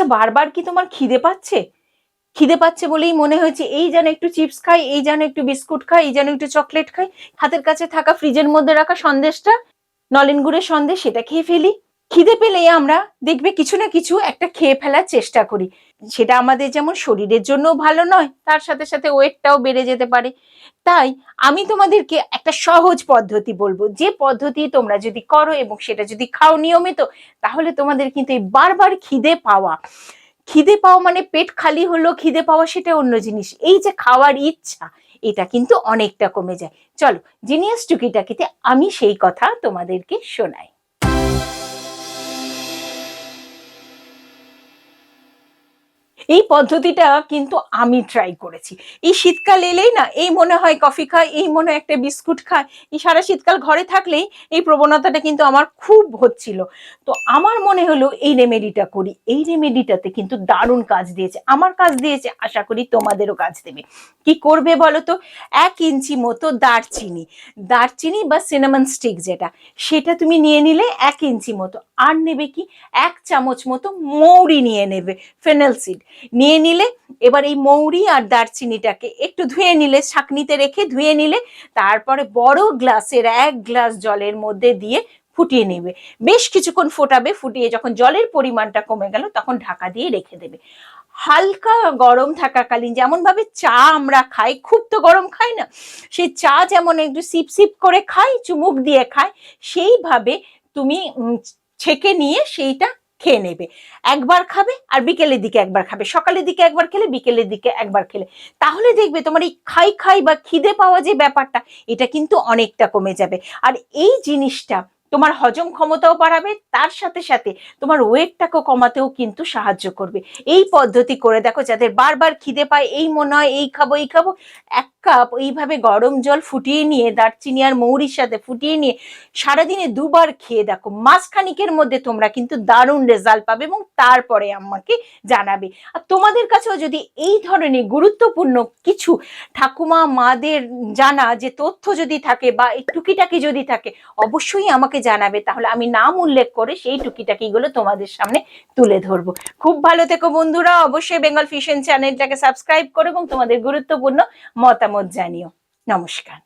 আচ্ছা, বারবার কি তোমার খিদে পাচ্ছে? খিদে পাচ্ছে বলেই মনে হয়েছে এই যেন একটু চিপস খাই, এই যেন একটু বিস্কুট খাই, এই যেন একটু চকলেট খাই, হাতের কাছে থাকা ফ্রিজের মধ্যে রাখা সন্দেশটা, নলেন গুড়ের সন্দেশ, সেটা খেয়ে ফেলি। খিদে পেলেই আমরা দেখবে কিছু না কিছু একটা খেয়ে ফেলার চেষ্টা করি। সেটা আমাদের যেমন শরীরের জন্য ভালো নয়, তার সাথে সাথে ওয়েটটাও বেড়ে যেতে পারে। তাই আমি তোমাদেরকে একটা সহজ পদ্ধতি বলবো, যে পদ্ধতি তোমরা যদি করো এবং সেটা যদি খাও নিয়মিত, তাহলে তোমাদের কিন্তু এই বারবার খিদে পাওয়া মানে পেট খালি হলো খিদে পাওয়া সেটা অন্য জিনিস, এই যে খাওয়ার ইচ্ছা, এটা কিন্তু অনেকটা কমে যায়। চলো জিনিয়াস টুকিটাকিতে আমি সেই কথা তোমাদেরকে শোনাই। এই পদ্ধতিটা কিন্তু আমি ট্রাই করেছি। এই শীতকাল এলেই না এই মনে হয় কফি খাই, এই মনে হয় একটা বিস্কুট খাই, এই সারা শীতকাল ঘরে থাকলেই এই প্রবণতাটা কিন্তু আমার খুব হচ্ছিল। তো আমার মনে হলো এই রেমেডিটা করি, এই রেমেডিটাতে কিন্তু দারুণ কাজ দিয়েছে, আমার কাজ দিয়েছে, আশা করি তোমাদেরও কাজ দেবে। কি করবে বলো তো? 1 ইঞ্চি মতো দারচিনি বা সিনামন স্টিক যেটা, সেটা তুমি নিয়ে নিলে 1 ইঞ্চি মতো। আর নেবে কি, 1 চামচ মতো মৌরি নিয়ে নেবে, ফেনেল সিড নিয়ে নিলে। এবার এই মৌরি আর দারচিনিটাকে একটু ধুয়ে নিলে, ছাঁকনিতে রেখে ধুয়ে নিলে, তারপরে বড় গ্লাসের 1 গ্লাস জলের মধ্যে দিয়ে ফুটিয়ে নেবে। বেশ কিছুক্ষণ ফোটাবে, ফুটিয়ে যখন জলের পরিমাণটা কমে গেল তখন ঢাকা দিয়ে রেখে দেবে। হালকা গরম থাকাকালীন, যেমন ভাবে চা আমরা খাই, খুব তো গরম খাই না, সেই চা যেমন একটু সিপ সিপ করে খাই, চুমুক দিয়ে খাই, সেইভাবে তুমি ছেঁকে নিয়ে সেইটা খেয়ে নেবে। একবার খাবে আর বিকেলের দিকে একবার খাবে, সকালের দিকে একবার খেলে, বিকেলের দিকে একবার খেলে, তাহলে দেখবে তোমার এই খাই খাই বা খিদে পাওয়া যে ব্যাপারটা, এটা কিন্তু অনেকটা কমে যাবে। আর এই জিনিসটা তোমার হজম ক্ষমতাও বাড়াবে, তার সাথে সাথে তোমার ওয়েটটাকেও কমাতেও কিন্তু সাহায্য করবে। এই পদ্ধতি করে দেখো, যাদের বারবার খিদে পায়, এই মনে হয় এই খাবো এই খাবো, 1 কাপ এইভাবে গরম জল ফুটিয়ে নিয়ে, দারচিনি আর মৌরির সাথে ফুটিয়ে নিয়ে সারাদিনে 2বার খেয়ে দেখো, মাসখানিকের মধ্যে তোমরা কিন্তু দারুণ রেজাল্ট পাবে এবং তারপরে আমাকে জানাবে। আর তোমাদের কাছেও যদি এই ধরনের গুরুত্বপূর্ণ কিছু ঠাকুমা মাদের জানা যে তথ্য যদি থাকে বা এই টুকিটাকি যদি থাকে, অবশ্যই আমাকে জানাবে, তাহলে আমি নাম উল্লেখ করে সেই টুকিটাকিগুলো তোমাদের সামনে তুলে ধরবো। খুব ভালো থেকো বন্ধুরা, অবশ্যই বেঙ্গল ফিশন চ্যানেলটাকে সাবস্ক্রাইব করো এবং তোমাদের গুরুত্বপূর্ণ মতামত জানিও। নমস্কার।